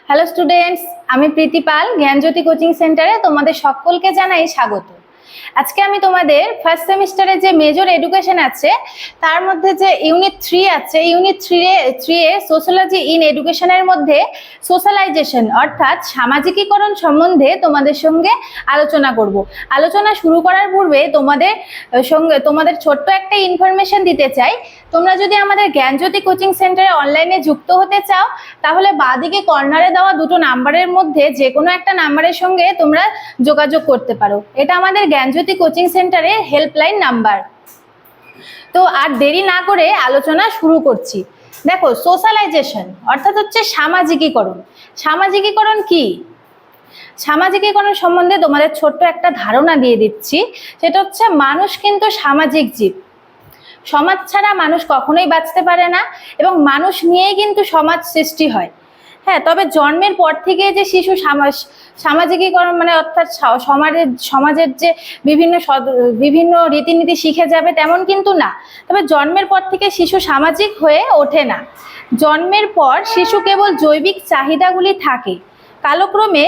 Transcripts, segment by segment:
Hello students, আমি প্রীতি পাল জ্ঞানজ্যোতি coaching সেন্টারে তোমাদের সকলকে জানাই স্বাগত। আজকে আমি তোমাদের ফার্স্ট সেমিস্টারে যে মেজর এডুকেশন আছে তার মধ্যে যে ইউনিট 3 আছে, ইউনিট 3 এ সোশ্যোলজি ইন এডুকেশনের মধ্যে সোশ্যালাইজেশন অর্থাৎ সামাজিকীকরণ সম্বন্ধে তোমাদের সঙ্গে আলোচনা করব। আলোচনা শুরু করার পূর্বে তোমাদের ছোট্ট একটা ইনফরমেশন দিতে চাই। তোমরা যদি আমাদের জ্ঞানজ্যোতি কোচিং সেন্টারে অনলাইনে যুক্ত হতে চাও তাহলে বাঁদিকে কর্নারে দেওয়া দুটো নাম্বারের মধ্যে যে কোনো একটা নাম্বারের সঙ্গে তোমরা যোগাযোগ করতে পারো। এটা আমাদের জ্ঞানজ্যোতি কোচিং সেন্টারের হেল্পলাইন নাম্বার। তো আর দেরি না করে আলোচনা শুরু করছি। দেখো, সোশ্যালাইজেশন অর্থাৎ হচ্ছে সামাজিকীকরণ। সামাজিকীকরণ কি? সামাজিকীকরণ সম্বন্ধে তোমাদের ছোট্ট একটা ধারণা দিয়ে দিচ্ছি। সেটা হচ্ছে মানুষ কিন্তু সামাজিক জীব। সমাজ ছাড়া মানুষ কখনোই বাঁচতে পারে না এবং মানুষ নিয়েই কিন্তু সমাজ সৃষ্টি হয়। হ্যাঁ, তবে জন্মের পর থেকে যে শিশু সামাজিকীকরণ মানে অর্থাৎ সমাজের যে বিভিন্ন রীতিনীতি শিখে যাবে তেমন কিন্তু না। তবে জন্মের পর থেকে শিশু সামাজিক হয়ে ওঠে না। জন্মের পর শিশু কেবল জৈবিক চাহিদাগুলি থাকে। কালক্রমে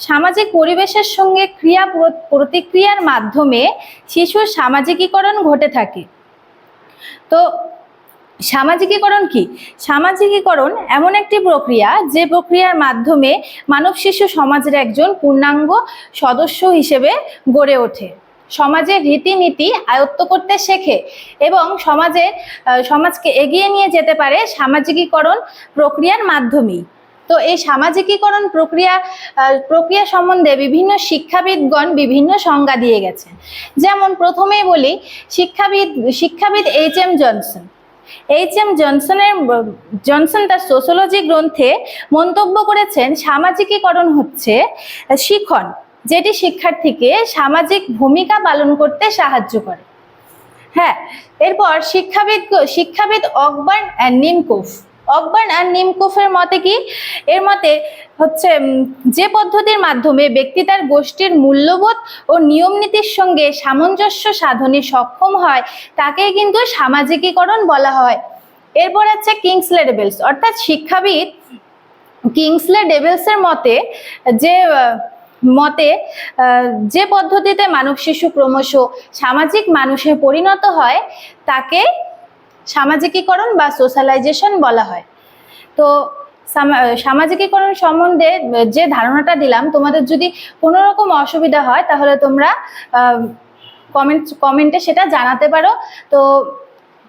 সামাজিক পরিবেশের সঙ্গে ক্রিয়া প্রতিক্রিয়ার মাধ্যমে শিশুর সামাজিকীকরণ ঘটে থাকে। তো সামাজিকীকরণ কি? সামাজিকীকরণ এমন একটি প্রক্রিয়া যে প্রক্রিয়ার মাধ্যমে মানব শিশু সমাজের একজন পূর্ণাঙ্গ সদস্য হিসেবে গড়ে ওঠে, সমাজের রীতিনীতি আয়ত্ত করতে শেখে এবং সমাজকে এগিয়ে নিয়ে যেতে পারে সামাজিকীকরণ প্রক্রিয়ার মাধ্যমেই। তো এই সামাজিকীকরণ প্রক্রিয়া সম্বন্ধে বিভিন্ন শিক্ষাবিদগণ বিভিন্ন সংজ্ঞা দিয়ে গেছেন। যেমন প্রথমেই বলি, শিক্ষাবিদ এইচ.এম. জনসন তার সোশ্যোলজি গ্রন্থে মন্তব্য করেছেন, সামাজিকীকরণ হচ্ছে শিখন যেটি শিক্ষার্থীকে সামাজিক ভূমিকা পালন করতে সাহায্য করে। হ্যাঁ, এরপর শিক্ষাবিদ অকবার্ন অ্যান্ড নিমকোফের মতে কি? এর মতে হচ্ছে যে পদ্ধতির মাধ্যমে ব্যক্তি তার গোষ্ঠীর মূল্যবোধ ও নিয়ম নীতির সঙ্গে সামঞ্জস্য সাধনে সক্ষম হয় তাকেই কিন্তু সামাজিকীকরণ বলা হয়। এরপর আছে কিংসলে ডেভিলস, অর্থাৎ শিক্ষাবিদ কিংসলে ডেভিলসের মতে যে পদ্ধতিতে মানব শিশু ক্রমশ সামাজিক মানুষে পরিণত হয় তাকে সামাজিকীকরণ বা সোশ্যালাইজেশন বলা হয়। তো সামাজিকীকরণ সম্বন্ধে যে ধারণাটা দিলাম, তোমাদের যদি কোনো রকম অসুবিধা হয় তাহলে তোমরা কমেন্টে সেটা জানাতে পারো। তো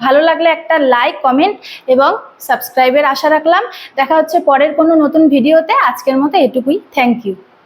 ভালো লাগলে একটা লাইক, কমেন্ট এবং সাবস্ক্রাইবের আশা রাখলাম। দেখা হচ্ছে পরের কোনো নতুন ভিডিওতে। আজকের মতো এটুকুই। Thank you.